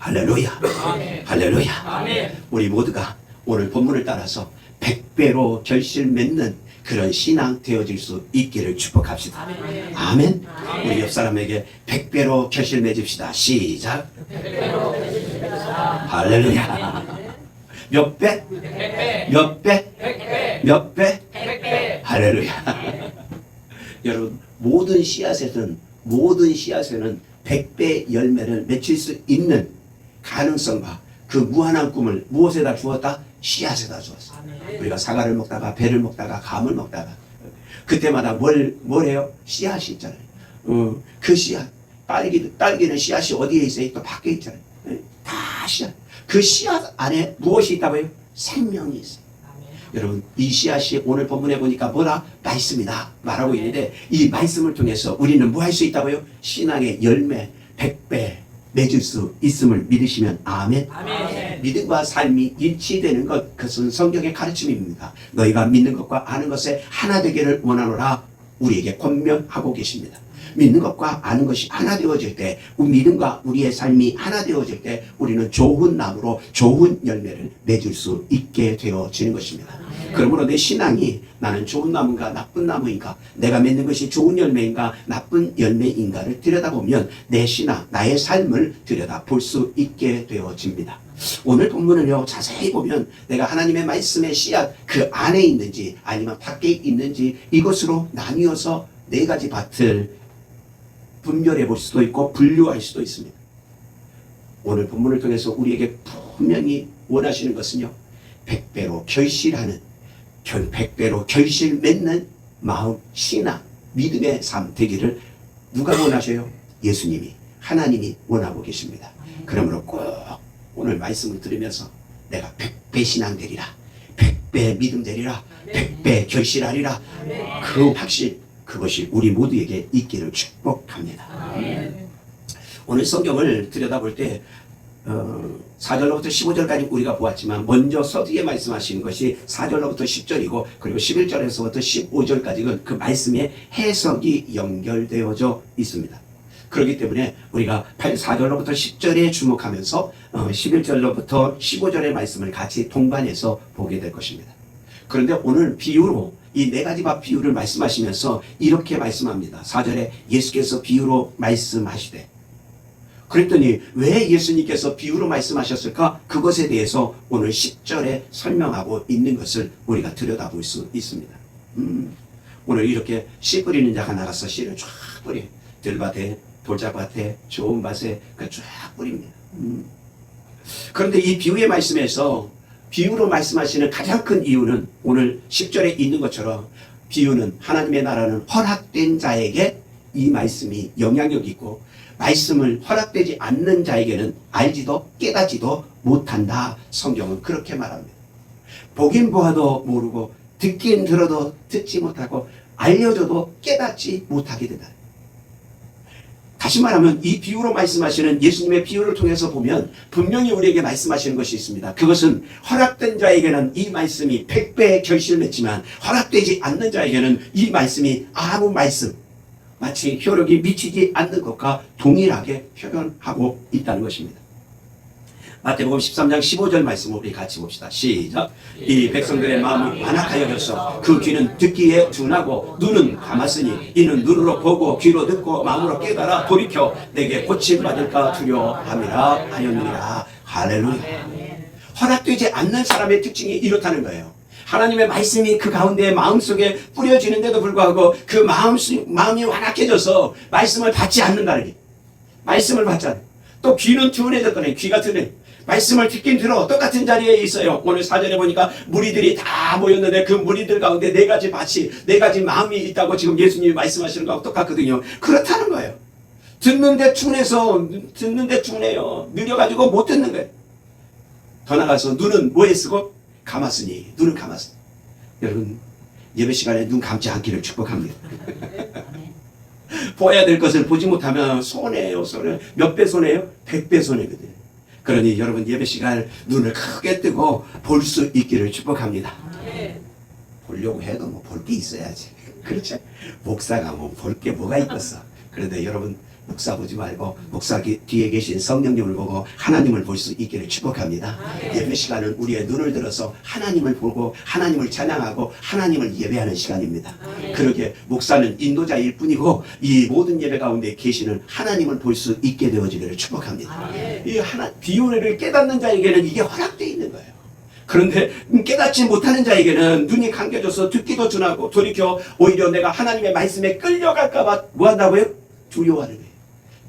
할렐루야. 아멘. 할렐루야. 아멘. 우리 모두가 오늘 본문을 따라서 100배로 결실 맺는 그런 신앙 되어질 수 있기를 축복합시다. 아멘. 아멘. 아멘. 우리 옆 사람에게 100배로 결실 맺읍시다. 시작. 할렐루야. 몇 배? 100배. 몇 배? 100배. 몇 배? 100배. 할렐루야. 여러분, 모든 씨앗에는 100배 열매를 맺힐 수 있는 가능성과 그 무한한 꿈을 무엇에다 주었다? 씨앗에다 주었어. 아멘. 우리가 사과를 먹다가 배를 먹다가 감을 먹다가 그때마다 뭘 해요? 씨앗이 있잖아요. 그 씨앗, 딸기는 씨앗이 어디에 있어요? 또 밖에 있잖아요. 다 씨앗. 그 씨앗 안에 무엇이 있다고요? 생명이 있어요. 아멘. 여러분, 이 씨앗이 오늘 본문에 보니까 뭐라? 말씀이다 말하고 있는데, 이 말씀을 통해서 우리는 뭐 할 수 있다고요? 신앙의 열매 100배 맺을 수 있음을 믿으시면 아멘. 아멘. 믿음과 삶이 일치되는 것, 그것은 성경의 가르침입니다. 너희가 믿는 것과 아는 것에 하나 되기를 원하노라 우리에게 권면하고 계십니다. 믿는 것과 아는 것이 하나 되어질 때, 믿음과 우리의 삶이 하나 되어질 때 우리는 좋은 나무로 좋은 열매를 맺을 수 있게 되어지는 것입니다. 그러므로 내 신앙이 나는 좋은 나무인가 나쁜 나무인가, 내가 맺는 것이 좋은 열매인가 나쁜 열매인가를 들여다보면 내 신앙, 나의 삶을 들여다볼 수 있게 되어집니다. 오늘 본문을요 자세히 보면 내가 하나님의 말씀의 씨앗 그 안에 있는지 아니면 밖에 있는지 이것으로 나뉘어서 네 가지 밭을 분별해 볼 수도 있고 분류할 수도 있습니다. 오늘 본문을 통해서 우리에게 분명히 원하시는 것은요, 100배로 결실하는, 100배로 결실 맺는 마음, 신앙, 믿음의 삶 되기를 누가 원하셔요? 예수님이, 하나님이 원하고 계십니다. 그러므로 꼭 오늘 말씀을 들으면서 내가 100배 신앙 되리라, 100배 믿음 되리라, 100배 결실하리라, 그 확신, 그것이 우리 모두에게 있기를 축복합니다. 아멘. 오늘 성경을 들여다볼 때 4절로부터 15절까지 우리가 보았지만 먼저 서두에 말씀하시는 것이 4절로부터 10절이고 그리고 11절에서부터 15절까지는 그 말씀의 해석이 연결되어져 있습니다. 그렇기 때문에 우리가 4절로부터 10절에 주목하면서 11절로부터 15절의 말씀을 같이 동반해서 보게 될 것입니다. 그런데 오늘 비유로 이 네 가지 밭 비유를 말씀하시면서 이렇게 말씀합니다. 4절에 예수께서 비유로 말씀하시되, 그랬더니 왜 예수님께서 비유로 말씀하셨을까? 그것에 대해서 오늘 10절에 설명하고 있는 것을 우리가 들여다볼 수 있습니다. 오늘 이렇게 씨 뿌리는 자가 나가서 씨를 쫙 뿌려, 들밭에, 돌짝밭에, 좋은 밭에 쫙 뿌립니다. 그런데 이 비유의 말씀에서 비유로 말씀하시는 가장 큰 이유는 오늘 10절에 있는 것처럼 비유는, 하나님의 나라는 허락된 자에게 이 말씀이 영향력이 있고 말씀을 허락되지 않는 자에게는 알지도 깨닫지도 못한다. 성경은 그렇게 말합니다. 보긴 보아도 모르고 듣긴 들어도 듣지 못하고 알려줘도 깨닫지 못하게 된다. 다시 말하면 이 비유로 말씀하시는 예수님의 비유를 통해서 보면 분명히 우리에게 말씀하시는 것이 있습니다. 그것은 허락된 자에게는 이 말씀이 100배의 결실을 맺지만 허락되지 않는 자에게는 이 말씀이 아무 말씀, 마치 효력이 미치지 않는 것과 동일하게 표현하고 있다는 것입니다. 마태복음 13장 15절 말씀을 우리 같이 봅시다. 시작. 이 백성들의 마음이 완악하여져서 그 귀는 듣기에 둔하고 눈은 감았으니 이는 눈으로 보고 귀로 듣고 마음으로 깨달아 돌이켜 내게 고침받을까 두려워함이라 하였느니라. 할렐루야. 허락되지 않는 사람의 특징이 이렇다는 거예요. 하나님의 말씀이 그 가운데 마음속에 뿌려지는데도 불구하고 그 마음이 완악해져서 말씀을 받지 않는다는 게, 말씀을 받지 않아요. 또 귀는 둔해졌더니, 귀가 둔해. 말씀을 듣긴 들어 똑같은 자리에 있어요. 오늘 4절에 보니까 무리들이 다 모였는데 그 무리들 가운데 네 가지 밭이, 네 가지 마음이 있다고 지금 예수님이 말씀하시는 거하고 똑같거든요. 그렇다는 거예요. 듣는데 둔해요. 느려가지고 못 듣는 거예요. 더 나가서 눈은 뭐에 쓰고? 감았으니, 눈을 감았으니. 여러분, 예배 시간에 눈 감지 않기를 축복합니다. 보아야 될 것을 보지 못하면 손해요. 몇 배 손해요? 100배 손해거든요. 그러니 여러분 예배 시간 눈을 크게 뜨고 볼 수 있기를 축복합니다. 보려고 해도 뭐 볼 게 있어야지. 그렇죠? 목사가 뭐 볼 게 뭐가 있겠어. 그런데 여러분 목사 보지 말고 목사 뒤에 계신 성령님을 보고 하나님을 볼 수 있기를 축복합니다. 예배 시간은 우리의 눈을 들어서 하나님을 보고 하나님을 찬양하고 하나님을 예배하는 시간입니다. 그러게 목사는 인도자일 뿐이고 이 모든 예배 가운데 계시는 하나님을 볼 수 있게 되어지기를 축복합니다. 이 비유를 깨닫는 자에게는 이게 허락되어 있는 거예요. 그런데 깨닫지 못하는 자에게는 눈이 감겨져서 듣기도 둔하고 돌이켜 오히려 내가 하나님의 말씀에 끌려갈까봐 뭐한다고요? 두려워하는 거예요.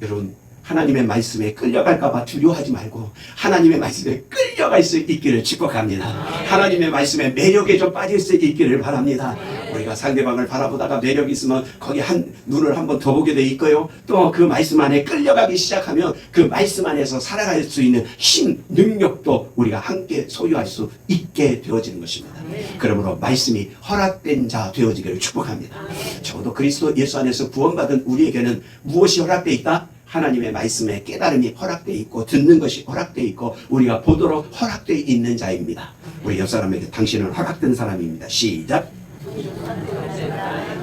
여러분, 하나님의 말씀에 끌려갈까봐 두려워하지 말고 하나님의 말씀에 끌려갈 수 있기를 축복합니다. 하나님의 말씀에 매력에 좀 빠질 수 있기를 바랍니다. 우리가 상대방을 바라보다가 매력이 있으면 거기 눈을 한번 더 보게 돼 있고요. 또 그 말씀 안에 끌려가기 시작하면 그 말씀 안에서 살아갈 수 있는 힘, 능력도 우리가 함께 소유할 수 있게 되어지는 것입니다. 그러므로 말씀이 허락된 자 되어지기를 축복합니다. 적어도 그리스도 예수 안에서 구원받은 우리에게는 무엇이 허락되어 있다? 하나님의 말씀에 깨달음이 허락되어 있고 듣는 것이 허락되어 있고 우리가 보도록 허락되어 있는 자입니다. 우리 옆 사람에게 당신은 허락된 사람입니다. 시작.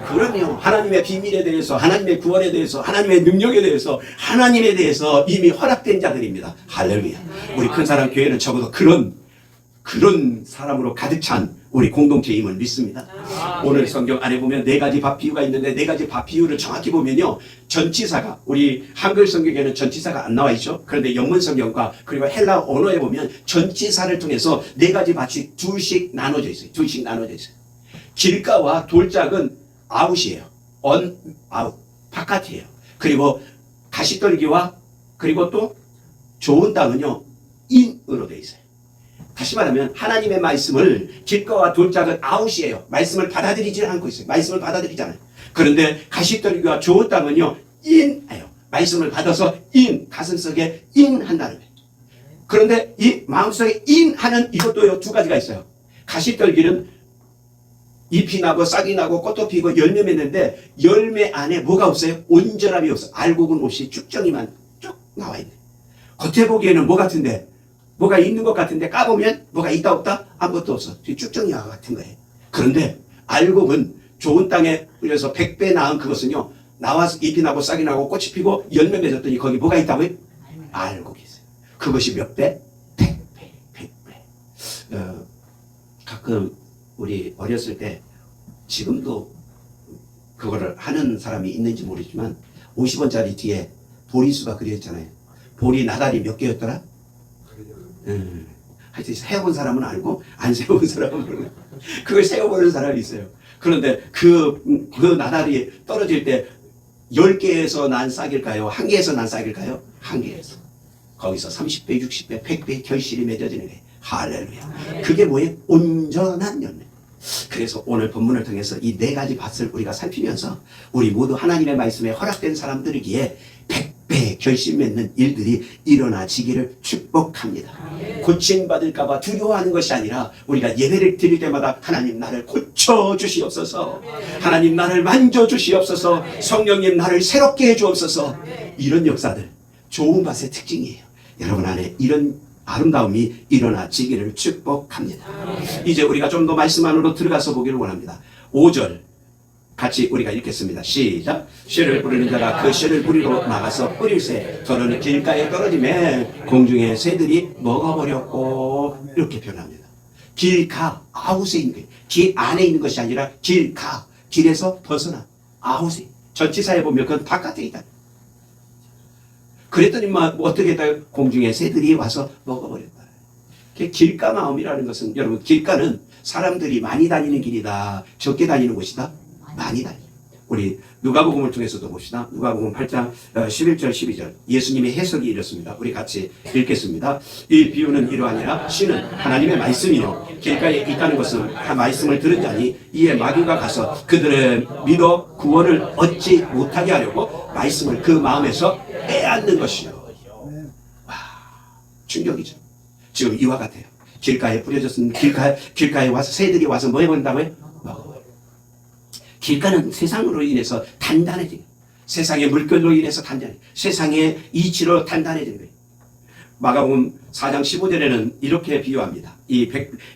그럼요. 하나님의 비밀에 대해서, 하나님의 구원에 대해서, 하나님의 능력에 대해서, 하나님에 대해서 이미 허락된 자들입니다. 할렐루야. 우리 큰 사람 교회는 적어도 그런 사람으로 가득 찬 우리 공동체임을 믿습니다. 오늘 성경 안에 보면 4가지 밥 비유가 있는데 4가지 밥 비유를 정확히 보면요, 전치사가, 우리 한글 성경에는 전치사가 안 나와 있죠. 그런데 영문 성경과 그리고 헬라 언어에 보면 전치사를 통해서 4가지 밭이 둘씩 나눠져 있어요. 둘씩 나눠져 있어요. 길가와 돌짝은 아웃이에요. 아웃, 바깥이에요. 그리고 가시떨기와 그리고 또 좋은 땅은요, 인으로 되어 있어요. 다시 말하면 하나님의 말씀을 길가와 돌짝은 아웃이에요. 말씀을 받아들이지 않고 있어요. 말씀을 받아들이잖아요. 그런데 가시떨기와 좋은 땅은요, 인해요. 말씀을 받아서 가슴속에 인한다는 거예요. 그런데 이 마음속에 인하는 이것도요, 2가지가 있어요. 가시떨기는 잎이 나고 싹이 나고 꽃도 피고 열매 맺는데 열매 안에 뭐가 없어요? 온전함이 없어요. 알곡은 없이 쭉정이만 쭉 나와 있네. 겉에 보기에는 뭐 같은데? 뭐가 있는 것 같은데 까보면 뭐가 있다 없다? 아무것도 없어. 쭉정이와 같은 거예요. 그런데 알곡은 좋은 땅에 뿌려서 100배 낳은 그것은요, 나와서 잎이 나고 싹이 나고 꽃이 피고 열매 맺었더니 거기 뭐가 있다고요? 알곡이 있어요. 그것이 몇 배? 100배. 가끔 우리 어렸을 때, 지금도 그거를 하는 사람이 있는지 모르지만 50원짜리 뒤에 보리수가 그려있잖아요. 보리 나달이 몇 개였더라? 하여튼 세어본 사람은 알고 안 세어본 사람은 모르고 그걸 세어보는 사람이 있어요. 그런데 그 나달이 떨어질 때 10개에서 난 싹일까요? 1개에서 난 싹일까요? 1개에서. 거기서 30배, 60배, 100배 결실이 맺어지는 거예요. 할렐루야. 그게 뭐예요? 온전한 열매. 그래서 오늘 본문을 통해서 이 4가지 밭을 우리가 살피면서 우리 모두 하나님의 말씀에 허락된 사람들이기에 100배 결실 맺는 일들이 일어나지기를 축복합니다. 고침받을까봐 두려워하는 것이 아니라 우리가 예배를 드릴 때마다 하나님 나를 고쳐주시옵소서, 하나님 나를 만져주시옵소서, 성령님 나를 새롭게 해주옵소서. 이런 역사들, 좋은 밭의 특징이에요. 여러분 안에 이런 아름다움이 일어나지기를 축복합니다. 이제 우리가 좀 더 말씀 안으로 들어가서 보기를 원합니다. 5절 같이 우리가 읽겠습니다. 시작. 씨를 뿌리는 자가 그 씨를 뿌리러 나가서 뿌릴새 더러는 길가에 떨어지매 공중의 새들이 먹어버렸고, 이렇게 표현합니다. 길가, 아웃에 있는 거예요. 길 안에 있는 것이 아니라 길가, 길에서 벗어나 아웃에. 전치사에 보면 그건 바깥에 있다. 그랬더니 뭐 어떻게 했다? 공중에 새들이 와서 먹어버렸다. 길가 마음이라는 것은, 여러분, 길가는 사람들이 많이 다니는 길이다, 적게 다니는 곳이다? 많이 다니는. 우리 누가복음을 통해서도 봅시다. 누가복음 8장 11절 12절 예수님의 해석이 이렇습니다. 우리 같이 읽겠습니다. 이 비유는 이러하니라. 씨는 하나님의 말씀이요 길가에 있다는 것은 말씀을 들은 자니 이에 마귀가 가서 그들을 믿어 구원을 얻지 못하게 하려고 말씀을 그 마음에서 빼앗는 것이요. 와, 충격이죠. 지금 이와 같아요. 길가에 뿌려졌으면 길가에 와서 새들이 와서 뭐 해본다고요? 먹어버려. 길가는 세상으로 인해서 단단해지는, 세상의 물결로 인해서 단단해, 세상의 이치로 단단해지는 거예요. 마가복음 4장 15절에는 이렇게 비유합니다. 이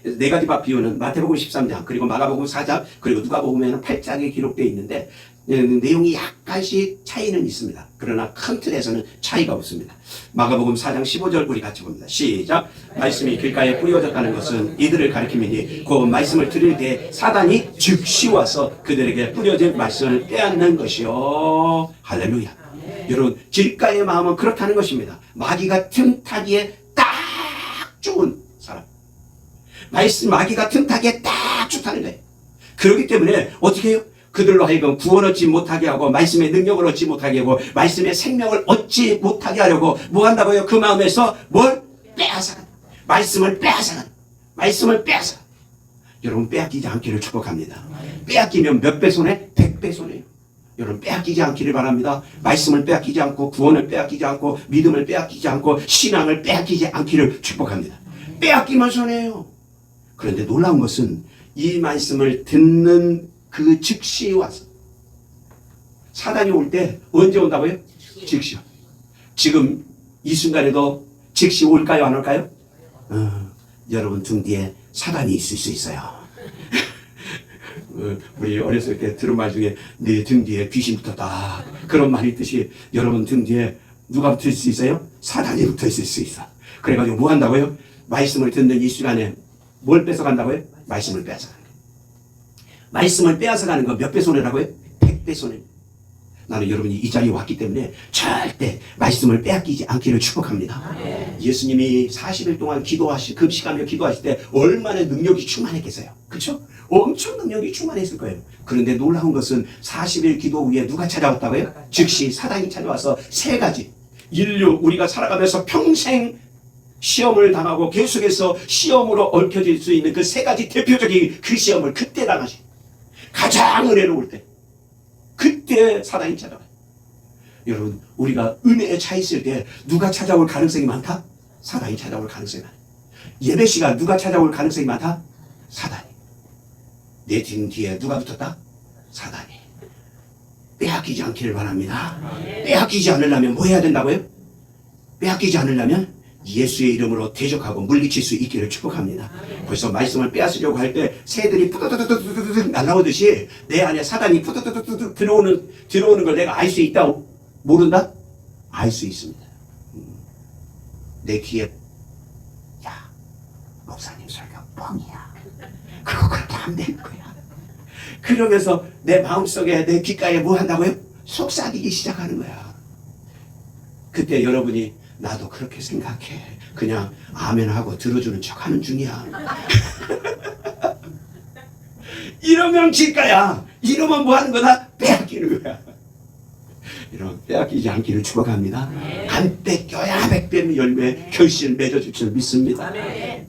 네 가지 밥 비유는 마태복음 13장 그리고 마가복음 4장 그리고 누가복음에는 8장에 기록되어 있는데 내용이 약간씩 차이는 있습니다. 그러나 큰 틀에서는 차이가 없습니다. 마가복음 4장 15절 우리 같이 봅니다. 시작. 말씀이 길가에 뿌려졌다는 것은 이들을 가리키니 그 말씀을 들을 때 사단이 즉시 와서 그들에게 뿌려진 말씀을 빼앗는 것이요. 할렐루야. 여러분 길가의 마음은 그렇다는 것입니다. 마귀가 틈타기에 딱 좋은 사람. 마귀가 틈타기에 딱 좋다는 거예요. 그렇기 때문에 어떻게 해요? 그들로 하여금 구원 얻지 못하게 하고 말씀의 능력을 얻지 못하게 하고 말씀의 생명을 얻지 못하게 하려고 뭐 한다고요? 그 마음에서 뭘 빼앗아가는, 말씀을 빼앗아가는, 말씀을 빼앗아. 여러분 빼앗기지 않기를 축복합니다. 빼앗기면 몇 배 손해? 100배 손해요. 여러분 빼앗기지 않기를 바랍니다. 말씀을 빼앗기지 않고 구원을 빼앗기지 않고 믿음을 빼앗기지 않고 신앙을 빼앗기지 않기를 축복합니다. 빼앗기면 손해요. 그런데 놀라운 것은 이 말씀을 듣는 그 즉시 와서 사단이 올 때 언제 온다고요? 즉시요. 지금 이 순간에도 즉시 올까요? 안 올까요? 여러분 등 뒤에 사단이 있을 수 있어요. 우리 어렸을 때 들은 말 중에 내 등 뒤에 귀신 붙었다 그런 말이 있듯이 여러분 등 뒤에 누가 붙을 수 있어요? 사단이 붙어 있을 수 있어. 그래가지고 뭐 한다고요? 말씀을 듣는 이 시간에 뭘 뺏어간다고요? 말씀을 뺏어가는 거예요. 말씀을 빼앗아가는 거 몇 배 손해라고요? 100배 손해. 나는 여러분이 이 자리에 왔기 때문에 절대 말씀을 빼앗기지 않기를 축복합니다. 예수님이 40일 동안 금식하며 기도하실 때 얼마나 능력이 충만했겠어요. 그렇죠? 엄청 능력이 충만했을 거예요. 그런데 놀라운 것은 40일 기도 후에 누가 찾아왔다고요? 즉시 사단이 찾아와서 세 가지 인류 우리가 살아가면서 평생 시험을 당하고 계속해서 시험으로 얽혀질 수 있는 그 세 가지 대표적인 그 시험을 그때 당하시. 가장 은혜로울 때 그때 사단이 찾아와요. 여러분 우리가 은혜에 차 있을 때 누가 찾아올 가능성이 많다? 사단이 찾아올 가능성이 많아요. 예배 시간 누가 찾아올 가능성이 많다? 사단이. 내 등 뒤에 누가 붙었다? 사단이. 빼앗기지 않기를 바랍니다. 빼앗기지 않으려면 뭐 해야 된다고요? 빼앗기지 않으려면 예수의 이름으로 대적하고 물리칠 수 있기를 축복합니다. 그래서 말씀을 빼앗으려고 할 때 새들이 푸드드드드드드 날아오듯이 내 안에 사단이 푸드드드드 들어오는 걸 내가 알 수 있다 모른다? 알 수 있습니다. 내 귀에 야 목사님 설교 뻥이야. 그거 그렇게 안 되는 거야. 그러면서 내 마음속에 내 귓가에 뭐 한다고요? 속삭이기 시작하는 거야. 그때 여러분이 나도 그렇게 생각해. 그냥 아멘하고 들어주는 척하는 중이야. 이러면 길가야. 이러면 뭐 하는 거다? 빼앗기는 거야. 이런 빼앗기지 않기를 축복합니다. 안 뺏겨야 100배 열매 결실 맺어줄 줄 믿습니다.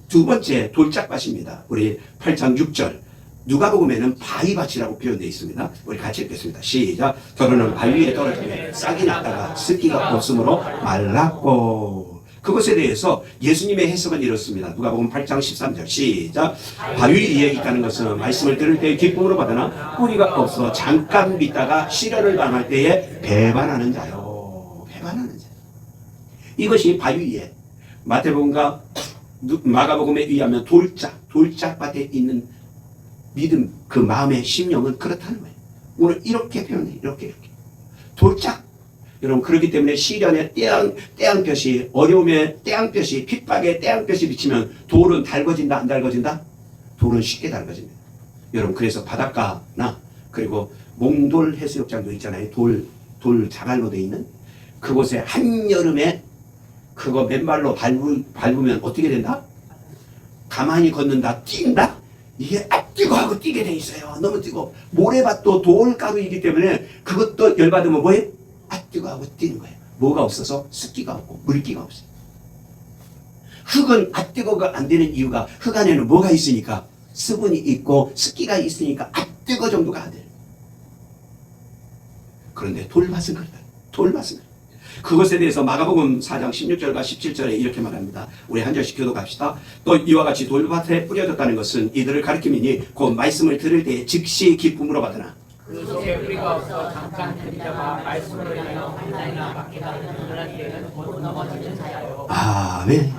두 번째 돌짝밭입니다. 우리 8장 6절 누가복음에는 바위밭이라고 표현되어 있습니다. 우리 같이 읽겠습니다. 시작. 더러는 바위 위에 떨어지며 싹이 났다가 습기가 없으므로 말랐고. 그것에 대해서 예수님의 해석은 이렇습니다. 누가복음 8장 13절 시작. 바위 위에 있다는 것은 말씀을 들을 때 기쁨으로 받으나 뿌리가 없어 잠깐 믿다가 시련을 당할 때에 배반하는 자요. 배반하는 자. 이것이 바위 위에 마태복음과 마가복음에 의하면 돌짝밭에 있는 믿음, 그 마음의 심령은 그렇다는 거예요. 오늘 이렇게 표현해. 이렇게. 돌짝. 여러분, 그렇기 때문에 시련의 태양볕이, 어려움의 태양볕이, 핍박의 태양볕이 비치면 돌은 달궈진다, 안 달궈진다? 돌은 쉽게 달궈집니다. 여러분, 그래서 바닷가나, 그리고 몽돌 해수욕장도 있잖아요. 돌 자갈로 돼 있는. 그곳에 한여름에 그거 맨발로 밟으면 어떻게 된다? 가만히 걷는다, 뛴다? 이게 뜨거 하고 뛰게 돼 있어요. 너무 뜨거. 모래밭도 돌가루이기 때문에 그것도 열받으면 뭐예요? 뜨거 하고 뛰는 거예요. 뭐가 없어서 습기가 없고 물기가 없어요. 흙은 뜨거가 안 되는 이유가 흙 안에는 뭐가 있으니까 수분이 있고 습기가 있으니까 뜨거 정도가 안 돼요. 그런데 돌밭은 그렇다. 돌밭은 그것에 대해서 마가복음 4장 16절과 17절에 이렇게 말합니다. 우리 한 절씩 교독합시다. 또 이와 같이 돌밭에 뿌려졌다는 것은 이들을 가리킴이니 곧 말씀을 들을 때 즉시 기쁨으로 받으나 그 속에 우리가 없어 잠깐 들이다가 말씀으로 인하여 환난이나 박해가 일어날 때에는 곧 넘어지는 자요. 아멘.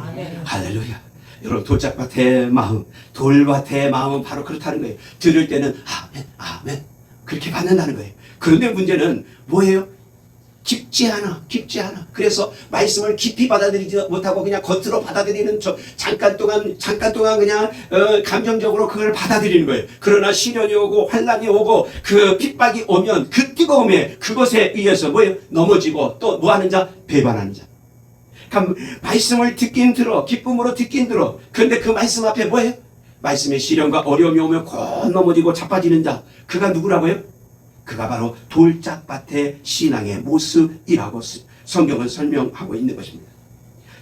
할렐루야. 여러분 돌짝밭의 마음, 돌밭의 마음은 바로 그렇다는 거예요. 들을 때는 아멘, 아멘 그렇게 받는다는 거예요. 그런데 문제는 뭐예요? 깊지 않아. 그래서 말씀을 깊이 받아들이지 못하고 그냥 겉으로 받아들이는 잠깐 동안 그냥 감정적으로 그걸 받아들이는 거예요. 그러나 시련이 오고 환난이 오고 그 핍박이 오면 그 뜨거움에 그것에 의해서 뭐예요? 넘어지고 또 뭐하는 자? 배반하는 자. 그러니까 말씀을 듣긴 들어, 기쁨으로 듣긴 들어. 그런데 그 말씀 앞에 뭐예요? 말씀의 시련과 어려움이 오면 곧 넘어지고 자빠지는 자. 그가 누구라고요? 그가 바로 돌짝밭의 신앙의 모습이라고 성경은 설명하고 있는 것입니다.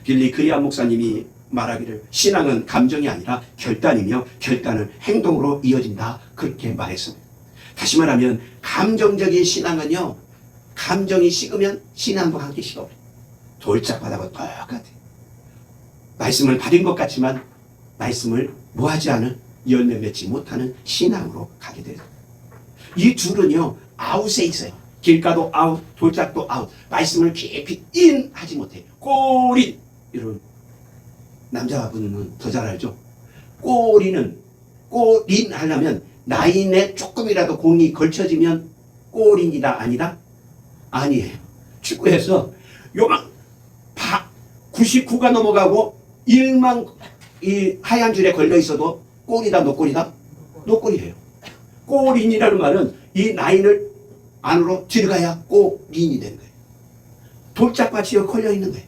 빌리 그리암 목사님이 말하기를 신앙은 감정이 아니라 결단이며 결단은 행동으로 이어진다 그렇게 말했습니다. 다시 말하면 감정적인 신앙은요, 감정이 식으면 신앙도 함께 식어버려요. 돌짝밭하고 똑같아요. 말씀을 받은 것 같지만 말씀을 뭐하지 않은 열매 맺지 못하는 신앙으로 가게 돼요. 이 둘은요 아웃에 있어요. 길가도 아웃, 돌짝도 아웃. 말씀을 깊이 인하지 못해요. 꼬리. 여러분 남자분은 더 잘 알죠. 꼬리는 꼬린 하려면 라인에 조금이라도 공이 걸쳐지면 꼬린이다 아니다? 아니에요. 축구에서 요만 99가 넘어가고 1만 이 하얀 줄에 걸려 있어도 골이다 노골이다? 노골이에요. 골인이라는 말은 이 라인을 안으로 들어가야 골인이 되는 거예요. 돌짝밭이 걸려 있는 거예요.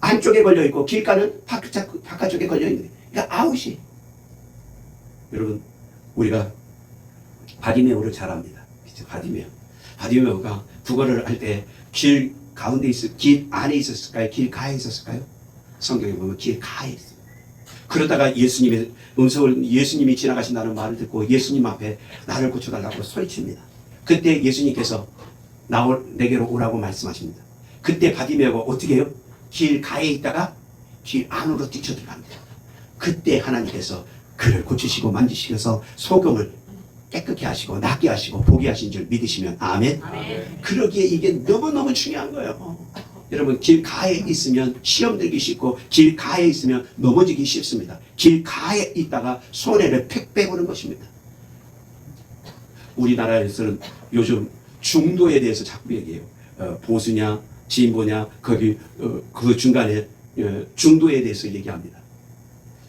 안쪽에 걸려 있고 길가는 바깥쪽에 걸려 있는 거예요. 그러니까 아웃이. 여러분 우리가 바디메오를 잘 압니다. 그렇죠? 바디메오가 국어를 할 때 길 가운데 길 안에 있었을까요? 길 가에 있었을까요? 성경에 보면 길 가에 있어요. 그러다가 예수님이 지나가신다는 말을 듣고 예수님 앞에 나를 고쳐달라고 소리칩니다. 그때 예수님께서 내게로 오라고 말씀하십니다. 그때 바디메오가 어떻게 해요? 길 가에 있다가 길 안으로 뛰쳐들어갑니다. 그때 하나님께서 그를 고치시고 만지시면서 소경을 깨끗게 하시고 낫게 하시고 보게 하신 줄 믿으시면 아멘. 그러기에 이게 너무너무 중요한 거예요. 여러분 길 가에 있으면 시험 들기 쉽고 길 가에 있으면 넘어지기 쉽습니다. 길 가에 있다가 손해를 팩 빼보는 것입니다. 우리나라에서는 요즘 중도에 대해서 자꾸 얘기해요. 보수냐 진보냐 거기 그 중간에 중도에 대해서 얘기합니다.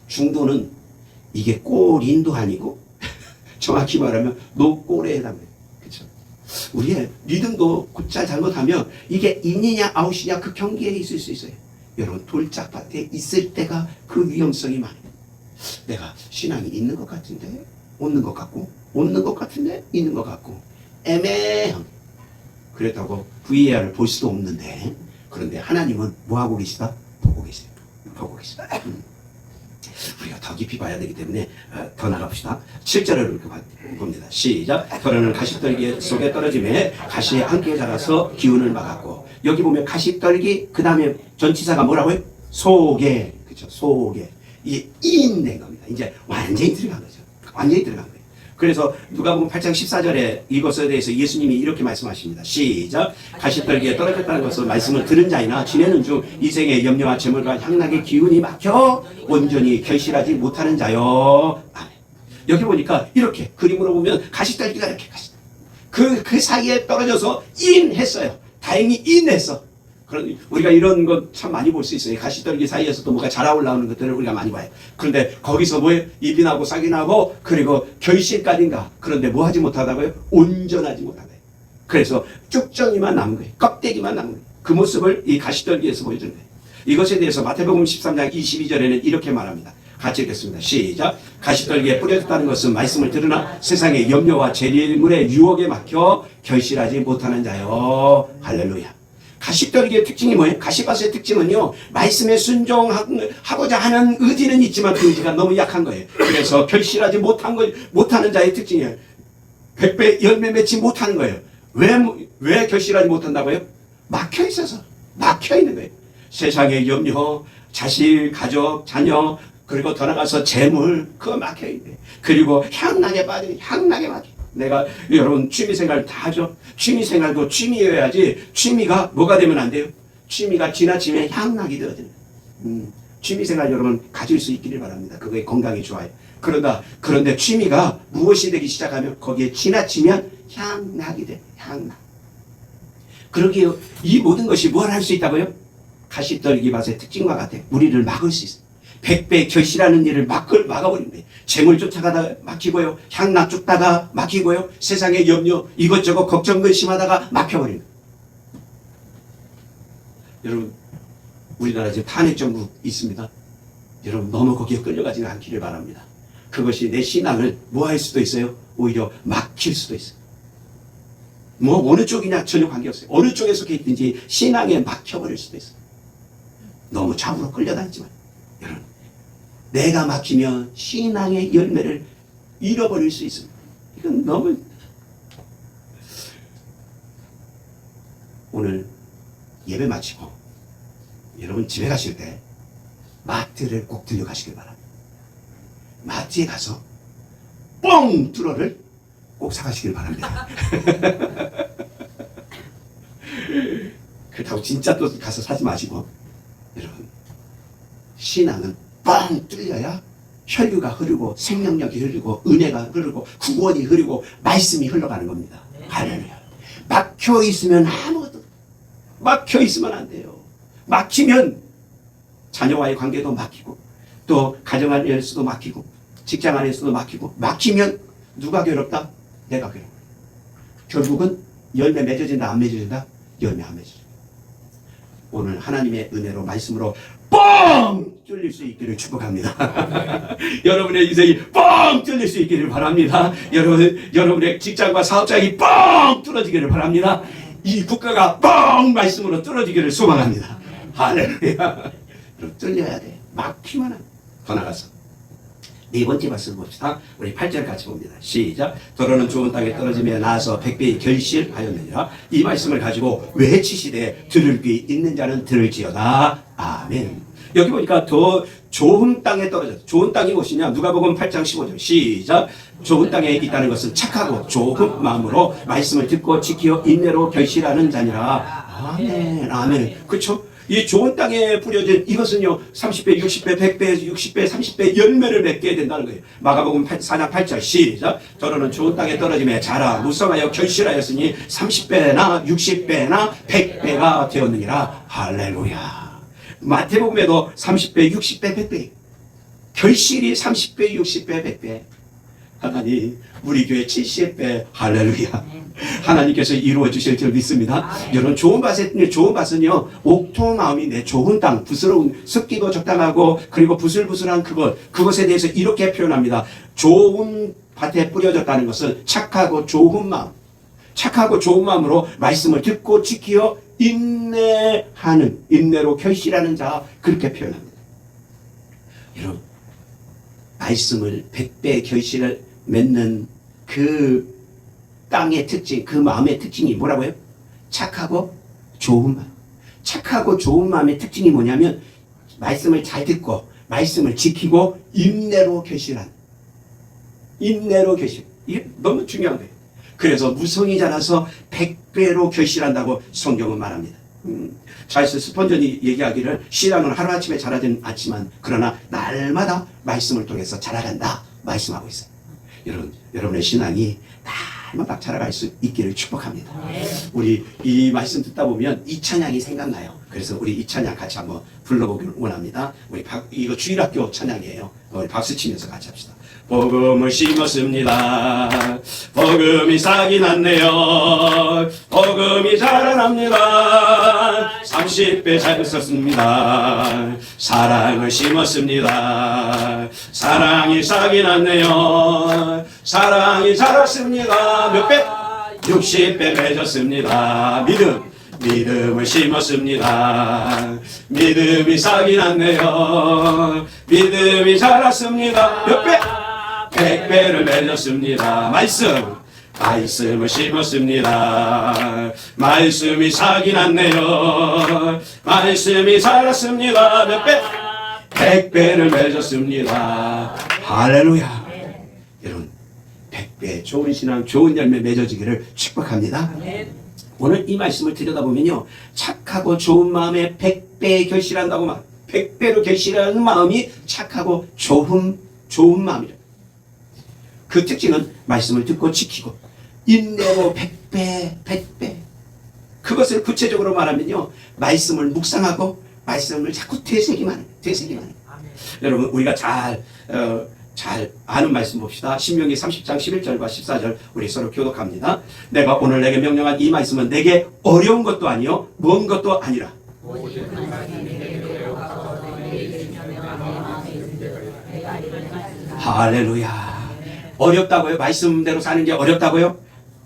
중도는 이게 꼴인도 아니고 정확히 말하면 노골에 해당돼요. 그렇죠? 우리의 믿음도 곧잘 잘못하면 이게 인이냐 아웃이냐 그 경계에 있을 수 있어요. 여러분 돌짝밭에 있을 때가 그 위험성이 많아요. 내가 신앙이 있는 것 같은데 없는 것 같고 없는 것 같은데 있는 것 같고 애매한. 그렇다고 VAR을 볼 수도 없는데 그런데 하나님은 뭐하고 계시다? 보고 계세요. 우리가 더 깊이 봐야 되기 때문에 더 나가봅시다. 7절을 이렇게 봅니다. 시작. 더러는 가시떨기 속에 떨어짐에 가시에 함께 자라서 기운을 막았고. 여기 보면 가시떨기 그 다음에 전치사가 뭐라고요? 속에. 그렇죠. 속에. 이게 인된 겁니다. 이제 완전히 들어간 거죠. 완전히 들어간 거예요. 그래서 누가복음 8장 14절에 이것에 대해서 예수님이 이렇게 말씀하십니다. 시작. 가시떨기에 떨어졌다는 것은 말씀을 들은 자이나 지내는 중 이생의 염려와 재물과 향락의 기운이 막혀 온전히 결실하지 못하는 자요. 아멘. 여기 보니까 이렇게 그림으로 보면 가시떨기가 이렇게 그 사이에 떨어져서 인했어요. 다행히 인했어. 그런 우리가 이런 것 참 많이 볼 수 있어요. 가시떨기 사이에서도 뭐가 자라 올라오는 것들을 우리가 많이 봐요. 그런데 거기서 뭐예요? 잎이 나고 싹이 나고 그리고 결실까지인가. 그런데 뭐 하지 못하다고요? 온전하지 못하다고요. 그래서 쭉정이만 남은 거예요. 껍데기만 남은 거예요. 그 모습을 이 가시떨기에서 보여주는 거예요. 이것에 대해서 마태복음 13장 22절에는 이렇게 말합니다. 같이 읽겠습니다. 시작. 가시떨기에 뿌려졌다는 것은 말씀을 들으나 세상의 염려와 재물의 유혹에 막혀 결실하지 못하는 자요. 할렐루야. 가시떨기의 특징이 뭐예요? 가시밭의 특징은요, 말씀에 순종하고자 하는 의지는 있지만 그 의지가 너무 약한 거예요. 그래서 결실하지 못하는 자의 특징이에요. 100배 열매 맺지 못하는 거예요. 왜 결실하지 못한다고요? 막혀 있어서. 막혀 있는 거예요. 세상의 염려, 자식, 가족, 자녀, 그리고 더 나가서 재물, 그거 막혀 있네. 그리고 향락에 빠져. 내가 여러분 취미생활 다 하죠. 취미생활도 취미여야지 취미가 뭐가 되면 안 돼요. 취미가 지나치면 향락이 되거든요. 취미생활 여러분 가질 수 있기를 바랍니다. 그거에 건강이 좋아요. 그런데 취미가 무엇이 되기 시작하면 거기에 지나치면 향락이 돼. 향락. 그러기에 이 모든 것이 뭘 할 수 있다고요? 가시떨기밭의 특징과 같아. 우리를 막을 수 있어요. 백배 결실하는 일을 막아버린대. 재물 쫓아가다 막히고요. 향락 쫓다가 막히고요. 세상의 염려 이것저것 걱정 근심하다가 막혀버립니다. 여러분 우리나라 지금 탄핵 정부 있습니다. 여러분 너무 거기에 끌려가지는 않기를 바랍니다. 그것이 내 신앙을 뭐 할 수도 있어요? 오히려 막힐 수도 있어요. 뭐 어느 쪽이냐 전혀 관계없어요. 어느 쪽에 속해 있든지 신앙에 막혀버릴 수도 있어요. 너무 좌우로 끌려다니지만 여러분 내가 막히면 신앙의 열매를 잃어버릴 수 있습니다. 이건 너무 오늘 예배 마치고 여러분 집에 가실 때 마트를 꼭 들려가시길 바랍니다. 마트에 가서 뻥 뚫어를 꼭 사가시길 바랍니다. 그렇다고 진짜 또 가서 사지 마시고 여러분 신앙은 뻥 뚫려야 혈류가 흐르고 생명력이 흐르고 은혜가 흐르고 구원이 흐르고 말씀이 흘러가는 겁니다. 할렐루야. 막혀 있으면 아무것도 막혀 있으면 안 돼요. 막히면 자녀와의 관계도 막히고 또 가정 안에서도 막히고 직장 안에서도 막히고 막히면 누가 괴롭다? 내가 괴롭다. 결국은 열매 맺어진다 안 맺어진다? 열매 안 맺어진다. 오늘 하나님의 은혜로 말씀으로 뻥 뚫릴 수 있기를 축복합니다. 여러분의 인생이 뻥 뚫릴 수 있기를 바랍니다. 여러분의 직장과 사업장이 뻥 뚫어지기를 바랍니다. 이 국가가 뻥 말씀으로 뚫어지기를 소망합니다. 할렐루야. 뚫려야 돼. 막히면 안 돼. 더 나가서 네 번째 말씀 봅시다. 우리 8절 같이 봅니다. 시작. 더러는 좋은 땅에 떨어지며 나서 백배의 결실하였느니라. 이 말씀을 가지고 외치시되 들을 귀 있는 자는 들을지어다. 아멘. 여기 보니까 더 좋은 땅에 떨어졌다. 좋은 땅이 무엇이냐? 누가복음 8장 15절 시작. 좋은 땅에 있다는 것은 착하고 좋은 마음으로 말씀을 듣고 지키어 인내로 결실하는 자니라. 아멘. 아멘. 그렇죠? 이 좋은 땅에 뿌려진 이것은요 30배, 60배, 100배, 60배, 30배 열매를 맺게 된다는 거예요. 마가복음 4장 8절 시작. 더러는 좋은 땅에 떨어짐에 자라 무성하여 결실하였으니 30배나 60배나 100배가 되었느니라. 할렐루야. 마태복음에도 30배, 60배, 100배 결실이 30배, 60배, 100배. 하나님 우리 교회 70배 할렐루야. 하나님께서 이루어 주실 줄 믿습니다. 여러분 좋은 밭은요 옥토 마음인데 좋은 땅, 부스러운 습기도 적당하고 그리고 부슬부슬한 그것에 대해서 이렇게 표현합니다. 좋은 밭에 뿌려졌다는 것은 착하고 좋은 마음, 착하고 좋은 마음으로 말씀을 듣고 지키어 인내하는, 인내로 결실하는 자, 그렇게 표현합니다. 여러분 말씀을 100배 결실을 맺는 그 땅의 특징, 그 마음의 특징이 뭐라고요? 착하고 좋은 마음. 착하고 좋은 마음의 특징이 뭐냐면 말씀을 잘 듣고 말씀을 지키고 인내로 결실한. 인내로 결실. 이게 너무 중요한 거예요. 그래서 무성이 자라서 100배로 결실한다고 성경은 말합니다. 찰스 스펀전이 얘기하기를 신앙은 하루아침에 자라진 않지만 그러나 날마다 말씀을 통해서 자라간다 말씀하고 있어요. 여러분의 신앙이 날마다 자라갈 수 있기를 축복합니다. 우리 이 말씀 듣다 보면 이 찬양이 생각나요. 그래서 우리 이 찬양 같이 한번 불러보기를 원합니다. 이거 주일학교 찬양이에요. 우리 박수 치면서 같이 합시다. 복음을 심었습니다. 복음이 싹이 났네요. 복음이 자라납니다. 30배 잘 썼습니다. 사랑을 심었습니다. 사랑이 싹이 났네요. 사랑이 자랐습니다. 몇 배? 60배 맺었습니다. 믿음을 심었습니다. 믿음이 싹이 났네요. 믿음이 자랐습니다. 몇 배? 100배를 맺었습니다. 말씀을 심었습니다. 말씀이 싹이 났네요. 말씀이 자랐습니다. 몇 배? 100배를 맺었습니다. 할렐루야. 여러분 100배 100배 좋은 신앙, 좋은 열매 맺어지기를 축복합니다. 아멘. 오늘 이 말씀을 들여다보면요, 착하고 좋은 마음에 100배 결실한다고 말. 100배로 결실하는 마음이 착하고 좋은 마음이래. 그 특징은 말씀을 듣고 지키고 인내로 100배. 그것을 구체적으로 말하면요, 말씀을 묵상하고 말씀을 자꾸 되새기만 해. 아멘. 여러분, 우리가 잘 아는 말씀 봅시다. 신명기 30장 11절과 14절 우리 서로 교독합니다. 내가 오늘 내게 명령한 이 말씀은 내게 어려운 것도 아니요 먼 것도 아니라 오직 그 말씀이 내게 배워가서 너희에게 주시며 내 마음에 있으되 내가 이를 말씀을 할렐루야. 어렵다고요? 말씀대로 사는 게 어렵다고요?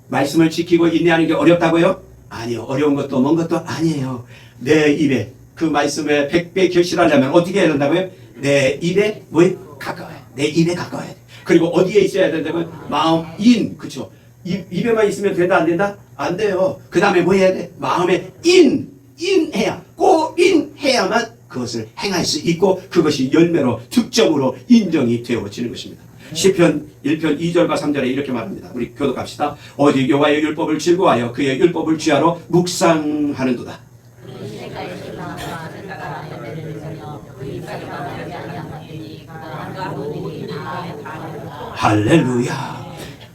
말씀을 지키고 인내하는 게 어렵다고요? 아니요. 어려운 것도 먼 것도 아니에요. 내 입에 그 말씀에 100배 결실하려면 어떻게 해야 된다고요? 내 입에 가까워야 돼. 내 입에 가까워야 돼. 그리고 어디에 있어야 된다고요? 마음, 그쵸? 입에만 있으면 된다, 안 된다? 안 돼요. 그 다음에 뭐 해야 돼? 마음에 인해야, 인해야만 그것을 행할 수 있고 그것이 열매로 득점으로 인정이 되어지는 것입니다. 시편 1편 2절과 3절에 이렇게 말합니다. 우리 교독합시다. 오직 여호와의 율법을 즐거워하여 그의 율법을 주야로 묵상하는도다. 할렐루야.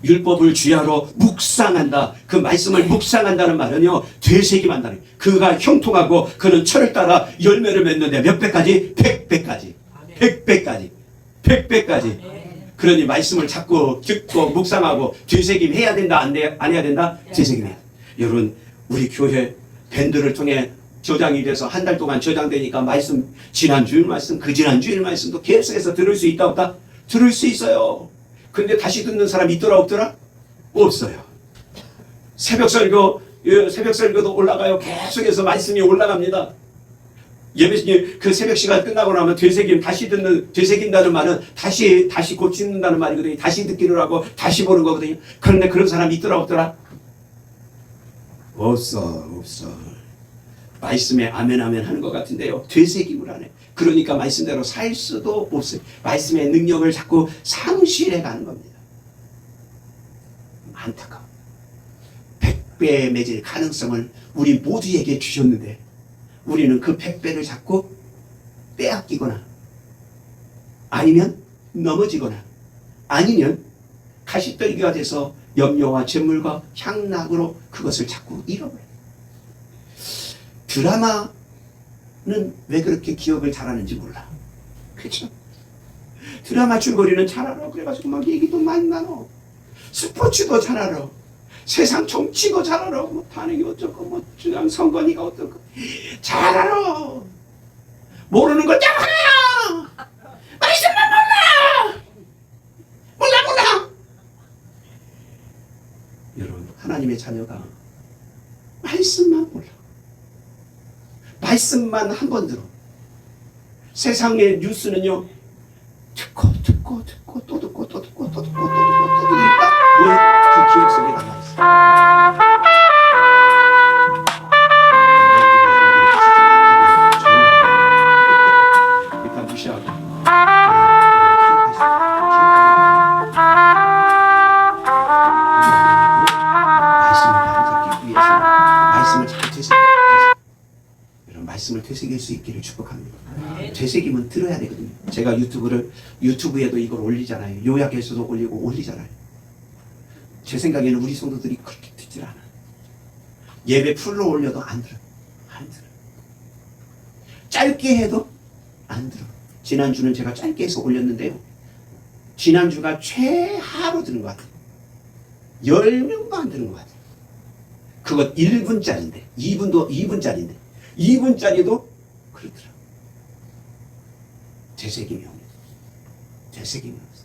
율법을 주야로 묵상한다. 그 말씀을 묵상한다는 말은요, 되새김한다는 거예요. 그가 형통하고 그는 철을 따라 열매를 맺는데 몇 배까지? 100배까지. 그러니 말씀을 자꾸 듣고 묵상하고 되새김 해야 된다, 안 해야 된다? 되새김해야 돼. 여러분, 우리 교회 밴드를 통해 저장이 돼서 한 달 동안 저장되니까 말씀, 지난주일 말씀, 그 지난주일 말씀도 계속해서 들을 수 있다 없다? 들을 수 있어요. 근데 다시 듣는 사람이 있더라 없더라? 없어요. 새벽 설교도 올라가요. 계속해서 말씀이 올라갑니다. 예배님, 그 새벽 시간 끝나고 나면 되새긴다는 말은 다시 고치는다는 말이거든요. 다시 듣기를 하고 다시 보는 거거든요. 그런데 그런 사람이 있더라 없더라? 없어. 말씀에 아멘 하는 것 같은데요, 되새김을 안 해. 그러니까 말씀대로 살 수도 없어요. 말씀의 능력을 자꾸 상실해 가는 겁니다. 안타까워. 100배 맺을 가능성을 우리 모두에게 주셨는데 우리는 그 100배를 자꾸 빼앗기거나 아니면 넘어지거나 아니면 가시떨기가 돼서 염려와 재물과 향락으로 그것을 자꾸 잃어버려요. 드라마는 왜 그렇게 기억을 잘하는지 몰라. 그렇죠? 드라마 줄거리는 잘 알아. 그래가지고 막 얘기도 많이 나눠. 스포츠도 잘 알아. 세상 정치도 잘 알아. 뭐 반응이 어쩌고 뭐 그냥 선거니가 어쩌고 잘 알아. 모르는 거 딱 하나야. 말씀만 몰라. 여러분, 하나님의 자녀가 말씀만 몰라. 말씀만 한 번 들어. 세상의 뉴스는요, 듣고 또 듣고 들으니까 왜 그 기억 속에 남아있어. 일단 무시하고 말씀을 잘 되새겨. 말씀을 되새길 수 있기를 축복합니다. 되새김은 들어야 되거든요. 제가 유튜브에도 이걸 올리잖아요. 요약해서도 올리잖아요. 제 생각에는 우리 성도들이 그렇게 듣질 않아요. 예배 풀로 올려도 안 들어. 짧게 해도 안 들어. 지난주는 제가 짧게 해서 올렸는데요, 지난주가 최하로 드는 것 같아요. 10명도 안 드는 것 같아요. 그것 1분짜리인데 2분짜리인데 2분짜리도 그렇더라. 되새김이 옵니다. 되새김이 없어.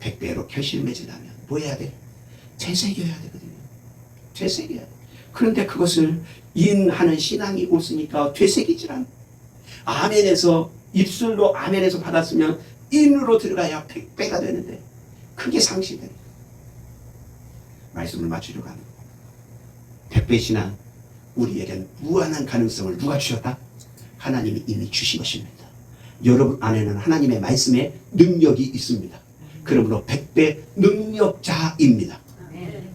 100배로 결실 맺으려면 뭐 해야 돼? 되새겨야 되거든요. 되새겨야 돼. 그런데 그것을 인하는 신앙이 없으니까 되새기질 않아. 아멘에서, 입술로 아멘에서 받았으면 인으로 들어가야 100배가 되는데 그게 상실되는 거예요. 말씀을 맞추려고 하는 거예요. 100배 신앙, 우리에겐 무한한 가능성을 누가 주셨다? 하나님이 이미 주신 것입니다. 여러분 안에는 하나님의 말씀에 능력이 있습니다. 그러므로 100배 능력자입니다. 아멘.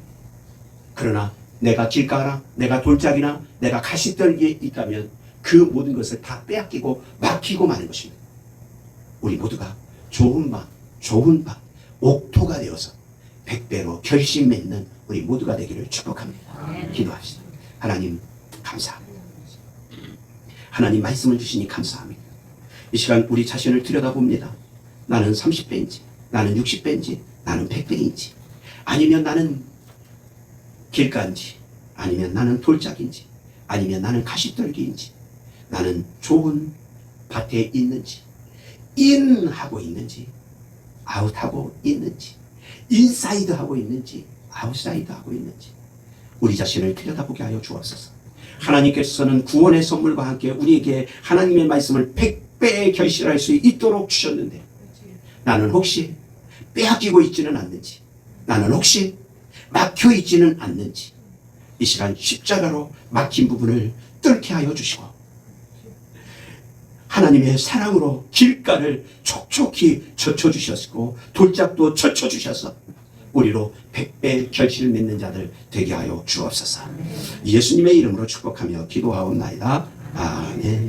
그러나 내가 길가나 내가 돌짝이나 내가 가시떨기에 있다면 그 모든 것을 다 빼앗기고 막히고 마는 것입니다. 우리 모두가 좋은 밭, 옥토가 되어서 100배로 결심 맺는 우리 모두가 되기를 축복합니다. 기도합시다. 하나님 감사합니다. 하나님 말씀을 주시니 감사합니다. 이 시간 우리 자신을 들여다봅니다. 나는 30배인지 나는 60배인지 나는 100배인지 아니면 나는 길가인지 아니면 나는 돌짝인지 아니면 나는 가시떨기인지 나는 좋은 밭에 있는지 인하고 있는지 아웃하고 있는지 인사이드 하고 있는지 아웃사이드 하고 있는지 우리 자신을 들여다보게 하여 주옵소서. 하나님께서는 구원의 선물과 함께 우리에게 하나님의 말씀을 100배 결실할 수 있도록 주셨는데 나는 혹시 빼앗기고 있지는 않는지 나는 혹시 막혀 있지는 않는지 이 시간 십자가로 막힌 부분을 뚫게 하여 주시고 하나님의 사랑으로 길가를 촉촉히 젖혀주셨고 돌짝도 젖혀주셔서 우리로 100배 결실을 맺는 자들 되게 하여 주옵소서. 예수님의 이름으로 축복하며 기도하옵나이다. 아멘.